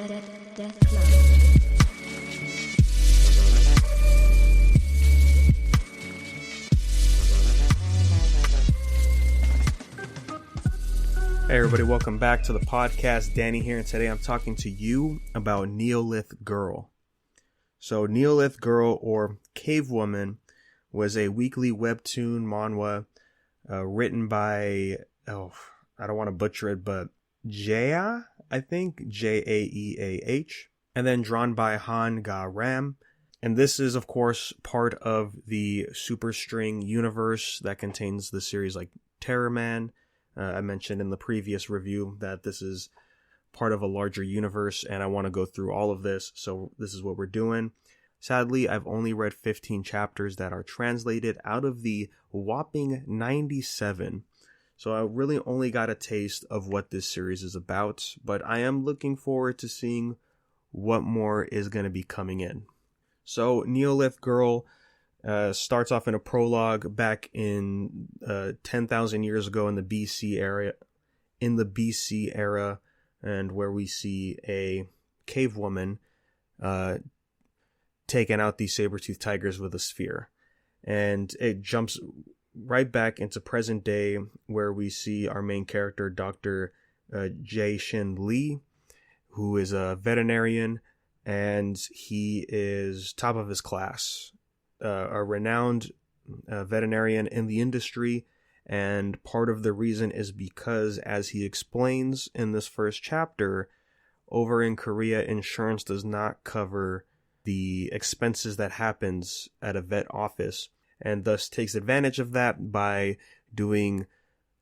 Hey everybody, welcome back to the podcast. Danny here, and today I'm talking to you about Neolith Girl. So Neolith Girl, or Cavewoman, was a weekly Webtoon manhwa written by, I don't want to butcher it, but Jaeah, I think, Jaeah, and then drawn by Han Ga Ram. And this is, of course, part of the Super String universe that contains the series like Terror Man. I mentioned in the previous review that this is part of a larger universe, and I want to go through all of this, so this is what we're doing. Sadly, I've only read 15 chapters that are translated out of the whopping 97, so I really only got a taste of what this series is about, but I am looking forward to seeing what more is going to be coming in. So, Neolith Girl starts off in a prologue back in 10,000 years ago in the BC era, and where we see a cave woman taking out these saber-toothed tigers with a sphere. And it jumps right back into present day, where we see our main character, Dr. Jae-shin Lee, who is a veterinarian, and he is top of his class. A renowned veterinarian in the industry, and part of the reason is because, as he explains in this first chapter, over in Korea, insurance does not cover the expenses that happens at a vet office, and thus takes advantage of that by doing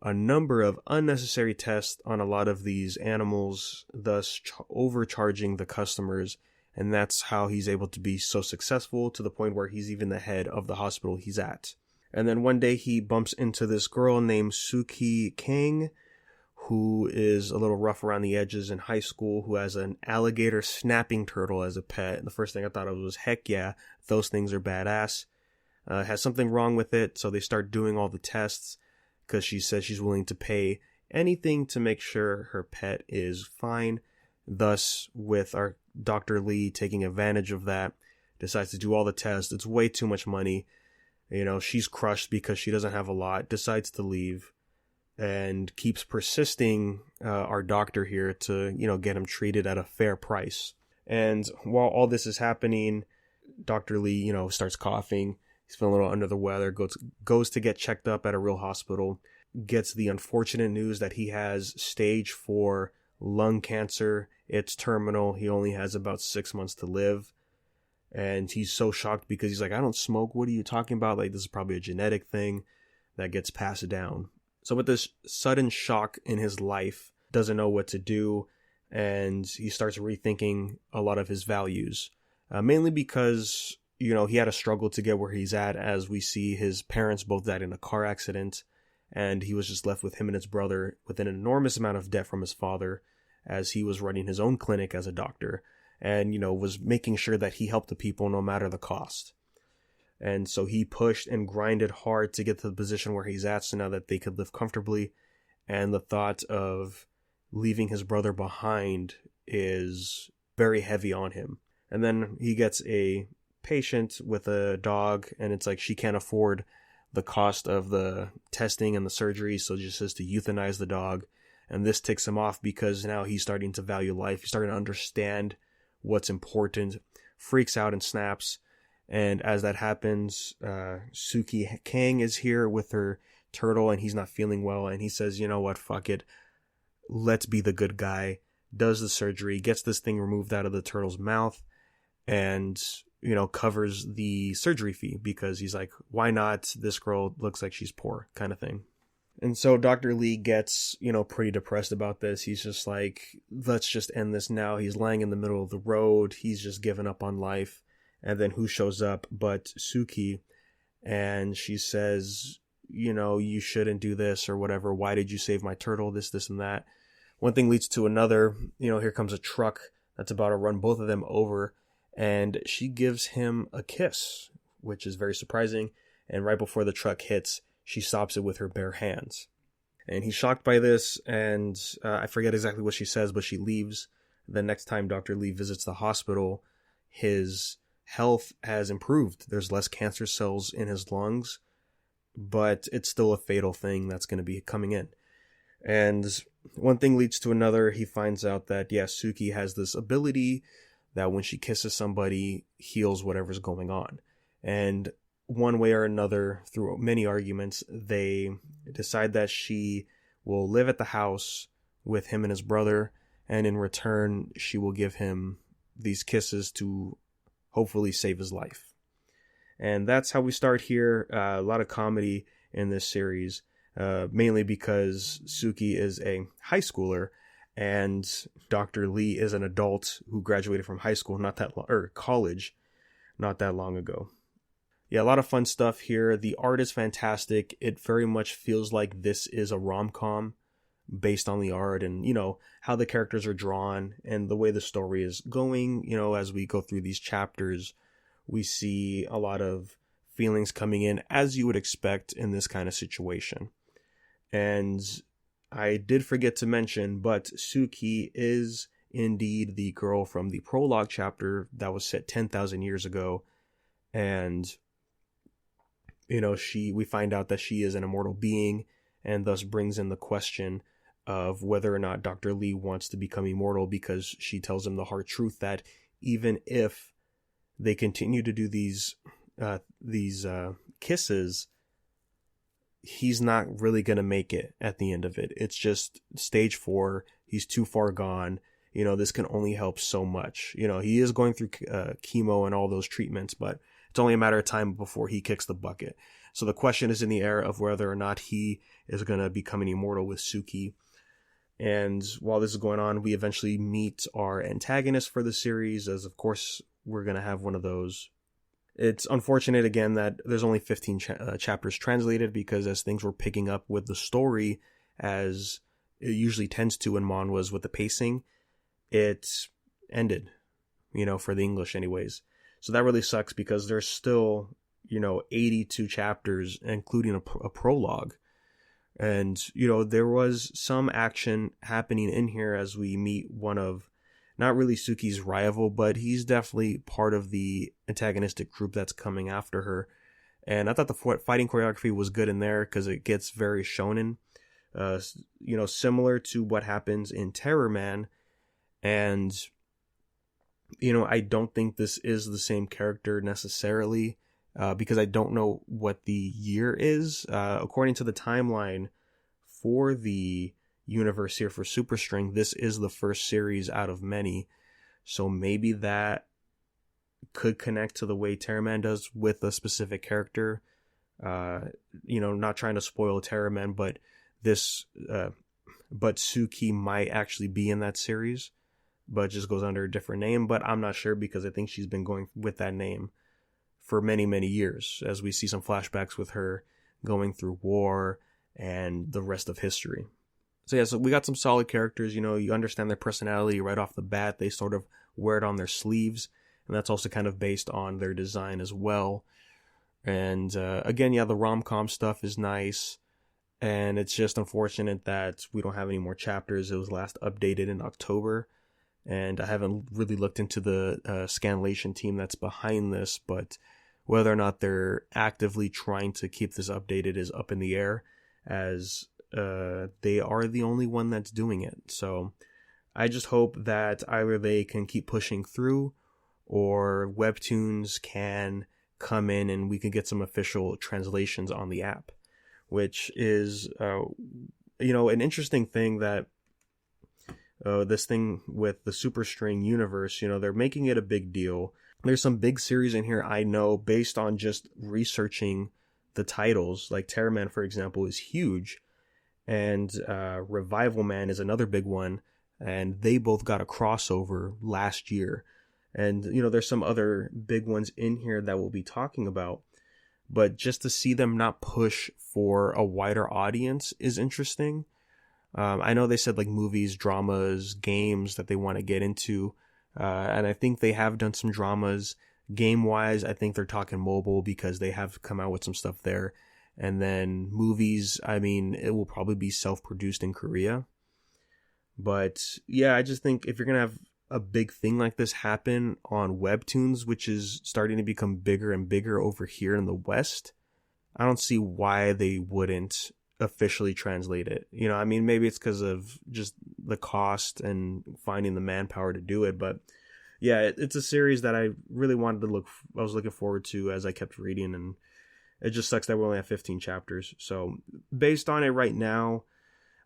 a number of unnecessary tests on a lot of these animals, thus overcharging the customers. And that's how he's able to be so successful, to the point where he's even the head of the hospital he's at. And then one day he bumps into this girl named Suki Kang, who is a little rough around the edges in high school, who has an alligator snapping turtle as a pet. And the first thing I thought of was, heck yeah, those things are badass. Has something wrong with it, so they start doing all the tests, because she says she's willing to pay anything to make sure her pet is fine. Thus, with our Dr. Lee taking advantage of that, decides to do all the tests. It's way too much money. You know, she's crushed because she doesn't have a lot, decides to leave, and keeps persisting our doctor here to, get him treated at a fair price. And while all this is happening, Dr. Lee, starts coughing. He's feeling a little under the weather, goes to get checked up at a real hospital, gets the unfortunate news that he has stage 4 lung cancer. It's terminal. He only has about 6 months to live. And he's so shocked because he's like, I don't smoke. What are you talking about? Like, this is probably a genetic thing that gets passed down. So with this sudden shock in his life, doesn't know what to do. And he starts rethinking a lot of his values. Mainly because, he had a struggle to get where he's at, as we see his parents both died in a car accident. And he was just left with him and his brother with an enormous amount of debt from his father, as he was running his own clinic as a doctor, and, was making sure that he helped the people no matter the cost. And so he pushed and grinded hard to get to the position where he's at, so now that they could live comfortably. And the thought of leaving his brother behind is very heavy on him. And then he gets a patient with a dog, and it's like she can't afford the cost of the testing and the surgery, so just says to euthanize the dog. And this ticks him off because now he's starting to value life. He's starting to understand what's important, freaks out and snaps. And as that happens, Suki Kang is here with her turtle, and he's not feeling well. And he says, you know what, fuck it. Let's be the good guy. Does the surgery, gets this thing removed out of the turtle's mouth, and, covers the surgery fee, because he's like, why not? This girl looks like she's poor, kind of thing. And so Dr. Lee gets, pretty depressed about this. He's just like, let's just end this now. He's lying in the middle of the road. He's just given up on life. And then who shows up but Suki? And she says, you shouldn't do this or whatever. Why did you save my turtle? This, and that. One thing leads to another. Here comes a truck that's about to run both of them over. And she gives him a kiss, which is very surprising. And right before the truck hits, she stops it with her bare hands. And he's shocked by this, and I forget exactly what she says, but she leaves. the next time Dr. Lee visits the hospital, his health has improved. There's less cancer cells in his lungs, but it's still a fatal thing that's going to be coming in. And one thing leads to another. He finds out that, Suki has this ability that when she kisses somebody, heals whatever's going on. And one way or another, through many arguments, they decide that she will live at the house with him and his brother, and in return, she will give him these kisses to hopefully save his life. And that's how we start here. A lot of comedy in this series, mainly because Suki is a high schooler and Dr. Lee is an adult who graduated from high school college not that long ago. Yeah, a lot of fun stuff here. The art is fantastic. It very much feels like this is a rom-com based on the art and, how the characters are drawn and the way the story is going. As we go through these chapters, we see a lot of feelings coming in as you would expect in this kind of situation. And I did forget to mention, but Suki is indeed the girl from the prologue chapter that was set 10,000 years ago. And, we find out that she is an immortal being, and thus brings in the question of whether or not Dr. Lee wants to become immortal, because she tells him the hard truth that even if they continue to do these kisses, he's not really going to make it at the end of it. It's just stage 4. He's too far gone. This can only help so much. He is going through chemo and all those treatments, but it's only a matter of time before he kicks the bucket. So the question is in the air of whether or not he is going to become an immortal with Suki. And while this is going on, we eventually meet our antagonist for the series, as of course we're going to have one of those. It's unfortunate, again, that there's only 15 chapters translated, because as things were picking up with the story, as it usually tends to in manhwas with the pacing, it ended, for the English anyways. So that really sucks, because there's still, 82 chapters, including a prologue. And, there was some action happening in here as we meet one of, not really Suki's rival, but he's definitely part of the antagonistic group that's coming after her. And I thought the fighting choreography was good in there, because it gets very shonen, similar to what happens in Terror Man. And, I don't think this is the same character necessarily, because I don't know what the year is. According to the timeline for the universe here for Superstring, this is the first series out of many. So maybe that could connect to the way Terror Man does with a specific character. Not trying to spoil Terror Man, but but Suki might actually be in that series, but just goes under a different name. But I'm not sure, because I think she's been going with that name for many, many years, as we see some flashbacks with her going through war and the rest of history. So we got some solid characters. You understand their personality right off the bat. They sort of wear it on their sleeves, and that's also kind of based on their design as well. And again, the rom-com stuff is nice, and it's just unfortunate that we don't have any more chapters. It was last updated in October, and I haven't really looked into the scanlation team that's behind this, but whether or not they're actively trying to keep this updated is up in the air, as they are the only one that's doing it. So I just hope that either they can keep pushing through, or Webtoons can come in and we can get some official translations on the app, which is, an interesting thing that this thing with the Superstring universe, they're making it a big deal. There's some big series in here I know based on just researching the titles. Like Terror Man, for example, is huge. And Revival Man is another big one. And they both got a crossover last year. And, there's some other big ones in here that we'll be talking about. But just to see them not push for a wider audience is interesting. I know they said like movies, dramas, games that they want to get into. And I think they have done some dramas. Game-wise, I think they're talking mobile, because they have come out with some stuff there. And then movies, it will probably be self-produced in Korea. But yeah, I just think if you're going to have a big thing like this happen on Webtoons, which is starting to become bigger and bigger over here in the West, I don't see why they wouldn't officially translate it. You know, I mean, maybe it's because of just the cost and finding the manpower to do it, but yeah, it's a series that I really wanted to I was looking forward to as I kept reading, and it just sucks that we only have 15 chapters. So based on it right now,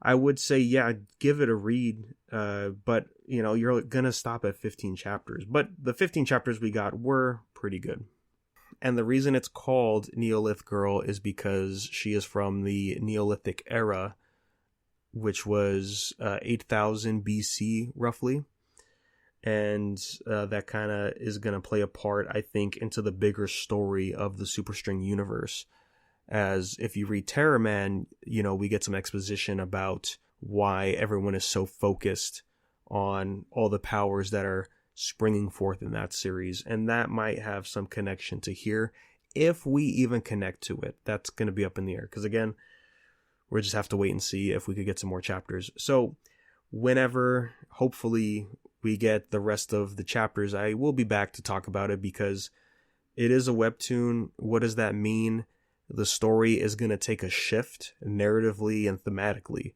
I would say, yeah, give it a read, but you know, you're gonna stop at 15 chapters, but the 15 chapters we got were pretty good. And the reason it's called Neolith Girl is because she is from the Neolithic era, which was 8,000 BC, roughly. And that kind of is going to play a part, I think, into the bigger story of the Superstring universe. As if you read Terror Man, you know, we get some exposition about why everyone is so focused on all the powers that are springing forth in that series, and that might have some connection to here, if we even connect to it. That's going to be up in the air, because again, we'll just have to wait and see if we could get some more chapters. So whenever, hopefully, we get the rest of the chapters, I will be back to talk about it, because it is a webtoon. What does that mean? The story is going to take a shift narratively and thematically,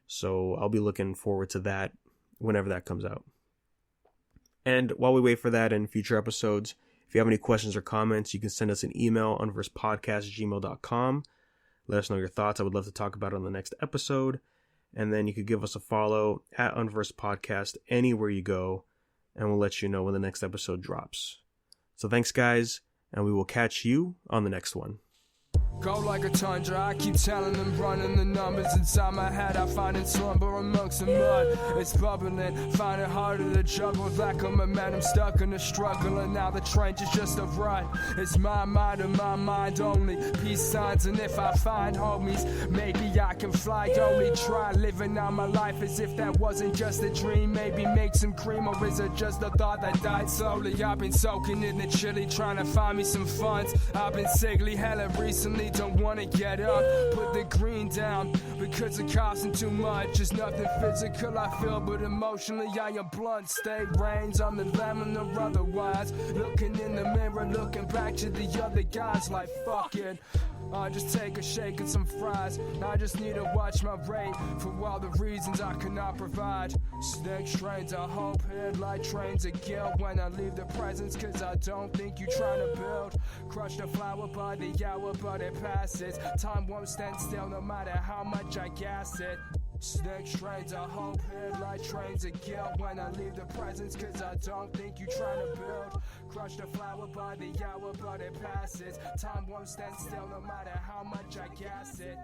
so I'll be looking forward to that whenever that comes out. And while we wait for that in future episodes, if you have any questions or comments, you can send us an email, unversepodcast@gmail.com. Let us know your thoughts. I would love to talk about it on the next episode. And then you could give us a follow at Unverse Podcast anywhere you go, and we'll let you know when the next episode drops. So thanks, guys, and we will catch you on the next one. Go like a tundra, I keep telling them, running the numbers inside my head. I find it slumber amongst the mud. It's bubbling, find it harder to juggle. Lack of momentum, stuck in the struggle, and now the trench is just a rut. It's my mind and my mind only. Peace signs, and if I find homies, maybe I can fly. Only try living out my life as if that wasn't just a dream. Maybe make some cream, or is it just a thought that died slowly? I've been soaking in the chili, trying to find me some funds. I've been sickly, hella recently. Don't wanna get up, put the green down, because it costing too much. It's nothing physical I feel, but emotionally I am blunt. Stay reigns on the lemon or otherwise. Looking in the mirror, looking back to the other guys like fuck it. I just take a shake and some fries. I just need to watch my rate for all the reasons I cannot provide. Snake trains I hope, headlight trains of guilt when I leave the presence, cause I don't think you trying to build. Crush the flower by the hour, but it passes. Time won't stand still no matter how much I gas it. Snake trains I hope, headlight trains of guilt when I leave the presence, cause I don't think you trying to build. Crush the flower by the hour, but it passes. Time won't stand still no matter how much I gas it.